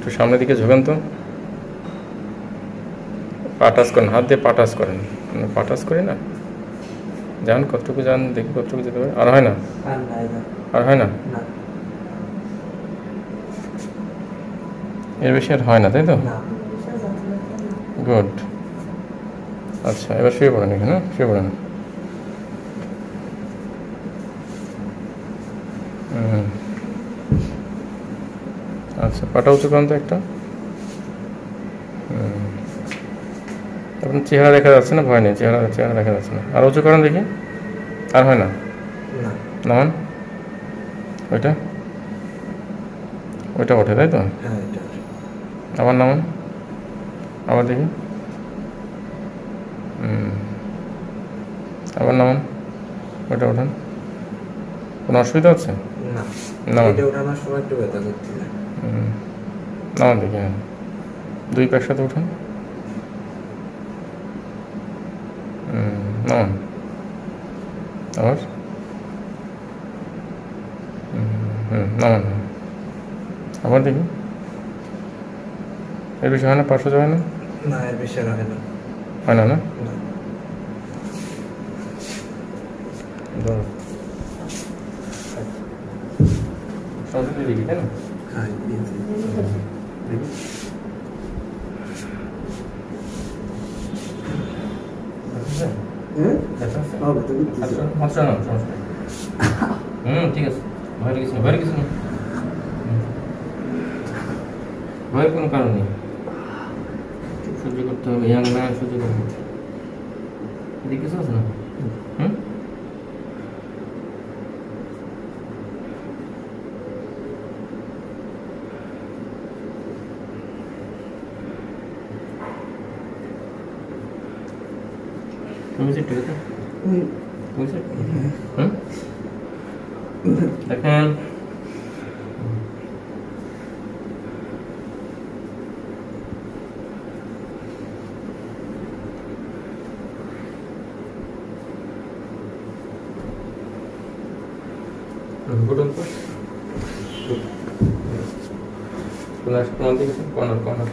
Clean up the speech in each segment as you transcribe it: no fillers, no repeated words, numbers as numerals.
একটু সামনের দিকে ঝোঁকেন তো, পা টাচ করেন, হাত দিয়ে পা টাচ করেন, পা টাচ করি না, যান কতটুকু যান দেখি, কতটুকু যেতে পারে। আর হয় না, আর হয় না, এর বেশি আর হয় না, তাই তো? গুড। আচ্ছা, এবার শুয়ে পড়েন এখানে, শুয়ে পড়েন। আচ্ছা, পাটা উঁচু করেন তো একটা। আপনার চেহারা দেখা যাচ্ছে না, ভয় নেই, চেহারা চেহারা দেখা যাচ্ছে না। আর উঁচু করেন দেখি, আর হয় না, নামান। ওইটা ওইটা ওঠে, তাই তো? আবার নামান, আবার দেখি, আবার নামান, ওইটা ওঠান। কোনো অসুবিধা হচ্ছে? নামান দেখি, হ্যাঁ, দুই পায়ের সাথে উঠান, নামান, আবার নামান, আবার দেখি। এর বেশি হয় না, পাঁচশো হয় না, এর বেশি হয় না, হয় না, না দেখি, তাই না? ঠিক আছে, ভয়ের কিছু না, ভয়ের কিছু না, ভয়ের কোনো কারণ নেই, সহ্য করতে হবে, ইয়াং ম্যান সহ্য করবে। এদিকে কিছু আছে না? দেখেন, কর্নার কর্নার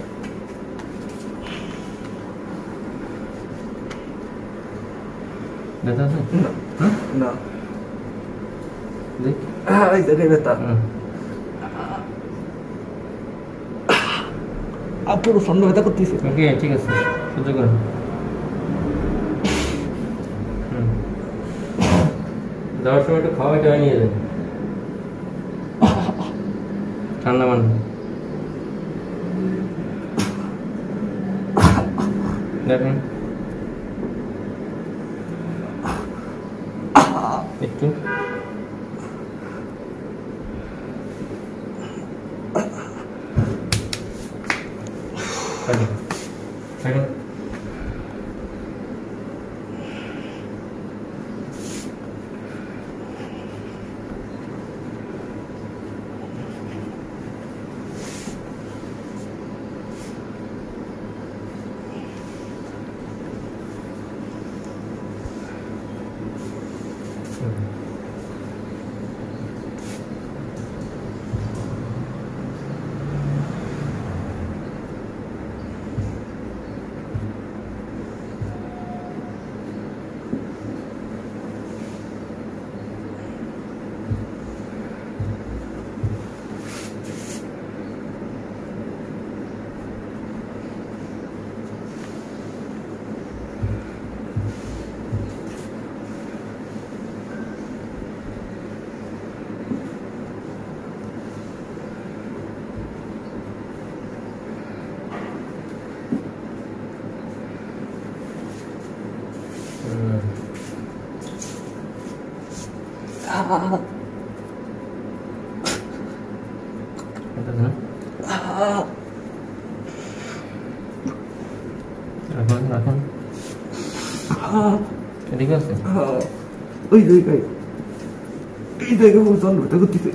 ব্যথা আছে না, দেখ, এই জায়গায় ব্যথা, পুরো সামনে ব্যথা করতেছে। ওকে, ঠিক আছে, সহ্য করুন। যাওয়ার সময় একটু খাওয়া টাওয়া নিয়ে যাবেন, ঠান্ডা মান্ডা। দেখুন একটু, দেখুন রাখুন রাখুন, ঠিক আছে। ওই জায়গায়, এই জায়গায় প্রচন্ড ব্যথা করতেছে।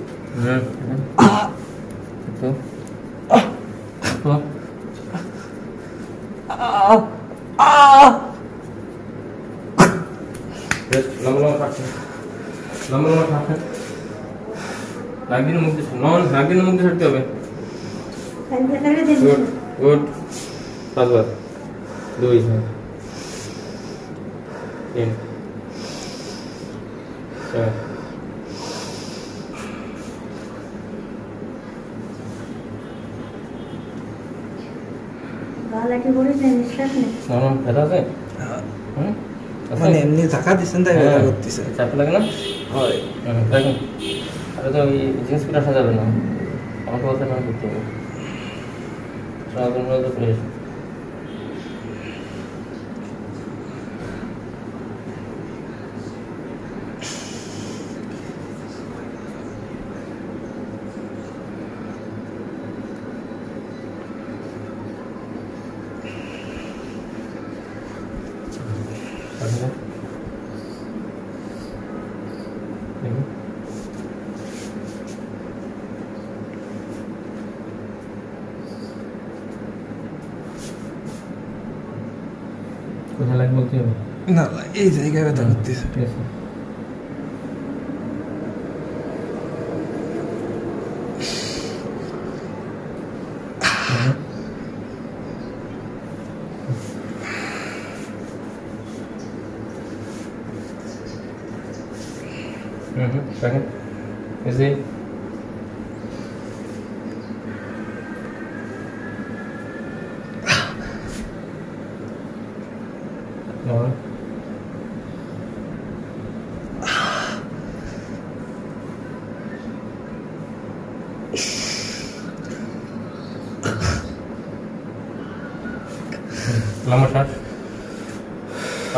নাক দিনের মুখ দিয়ে ছাড়তে হবে। গুড গুড 5 বার 2 3 4 গালাটি বলেছেন নিঃশ্বাস নেই নাম ব্যথা আছে মানে এমনি ধাক্কা দিচ্ছেন তাই ব্যথা করতেছে চাপ লাগে না হয় দেখুন আরে তো ওই জিনিস করে আসা যাবে না আমাকে বলতে না করতে হবে সারাদিন মধ্যে ফ্রেশ কোথায় লাগে বলতে হবে না এই জায়গায় ব্যথা করতেছে ঠিক আছে second is it no lama shot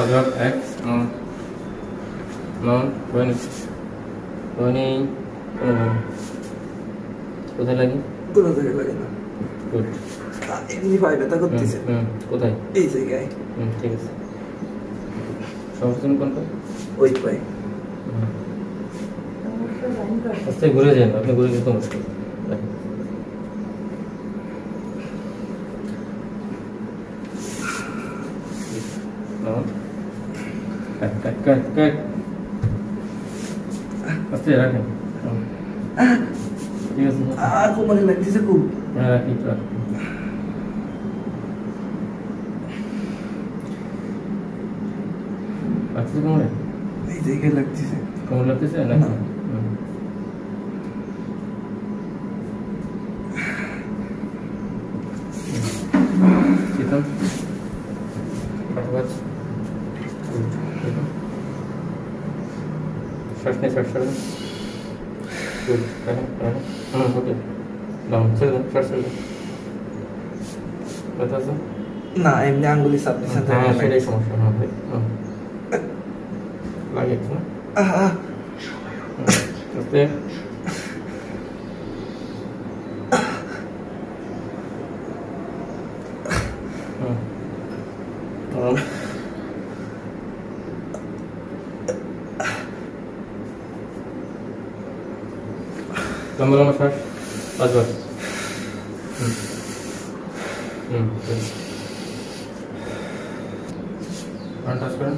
azab x no when কোথায় লাগে কোনো জায়গায় লাগে না গুড এমনি পায়ে ব্যথা করতেছে কোথায় এই জায়গায় ঠিক আছে সমস্যা কোনটা ওই পায়ে আস্তে ঘুরে যান আপনি ঘুরে যেতে মুশকিল কাট আস্তে রাখেন ঠিক আছে আর কোমরে লাগতেছে খুব রাখি লাগছে কোমরে এই জায়গায় লাগতেছে কোমর লাগতেছে না চিতম শ্বাস নিয়ে শ্বাস ছাড়বেন গুড ওকে ডাউন ছেড়ে দেন শ্বাস ছেড়ে দেন ব্যথা আছে না এমনি আঙ্গুলি চাপ দিচ্ছেন হ্যাঁ সেটাই সমস্যা হ্যাঁ ভাই লাগে একটু না আস্তে লম্বা লম্বা শ্বাস 5 বার টাচ করেন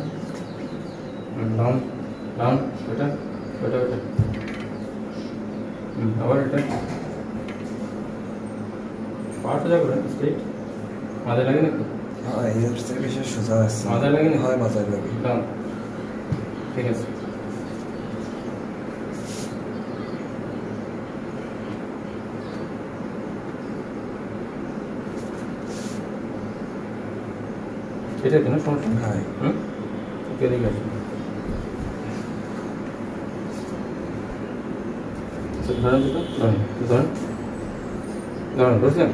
ডাউন ডাউন এটা এটা এটা আবার এটা পার্ট যা করেন স্ট্রেট মাথায় লাগে নাকি হ্যাঁ এই অবস্থায় বেশি সোজা আছে মাথায় লাগে না হয় মাথায় লাগে ডাউন ঠিক আছে এটা কেন সমস্যা হ্যাঁ ওকে দেখে আসুন ধরেন দুটো ধরেন ধরেন বুঝলেন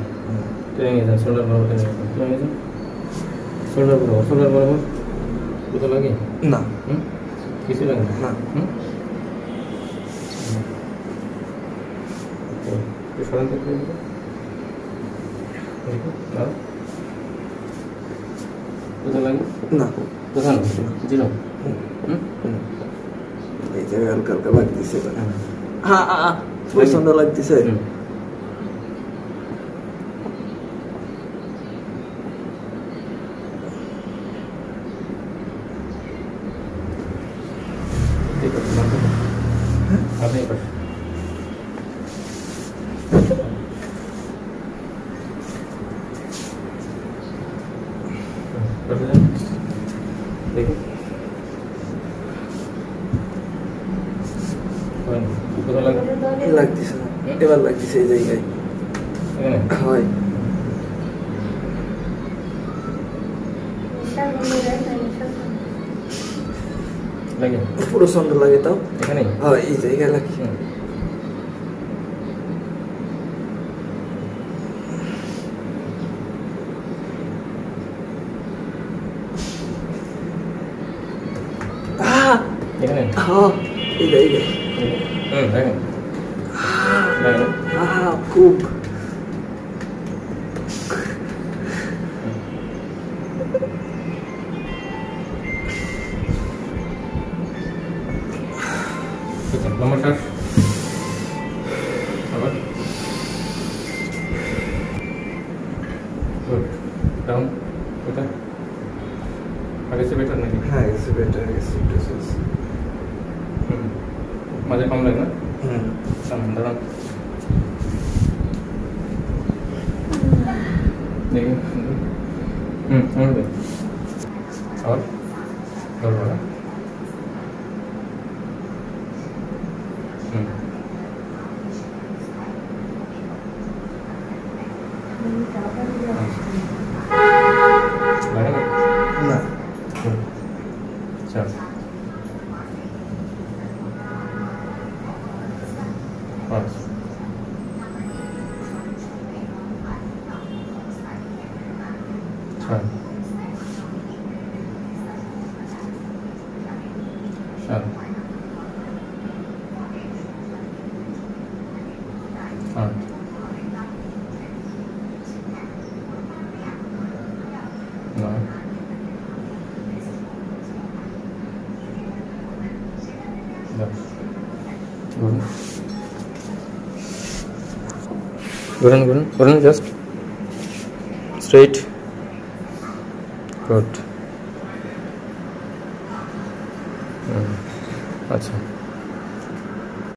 টেনে নিয়ে যান শোল্ডার বরাবর টেনে নিয়ে যান শোল্ডার বরাবর কোথাও লাগে না কিছু লাগে না সরেন করতে কোথাও লাগে না কোথাও না জিরো এই জায়গায় হালকা হালকা লাগতেছে হ্যাঁ প্রচন্ড লাগতেছে আপনি বসে যান দেখি কোথাও লাগে লাগতেছে না, এবার লাগতেছে এই জায়গায়। এখানে হয় লাগে পুরো সন্ধ্যা লাগে তাও। এখানেই হয় এই জায়গায় লাগে। এখানে হ্যাঁ এই জায়গায় লাগে লাগে খুব নম্বর শ্বাস আবার গুড ডাউন ওটা আগে সে বেটার নাকি হ্যাঁ গেছে বেটার গেছে মাঝে কম লাগে না হুম দাঁড়ান দেখি হবে আবার ধরবো না না চার পাঁচ ছয় সাত আট নয় ঘুরুন জাস্ট স্ট্রেট গুড আচ্ছা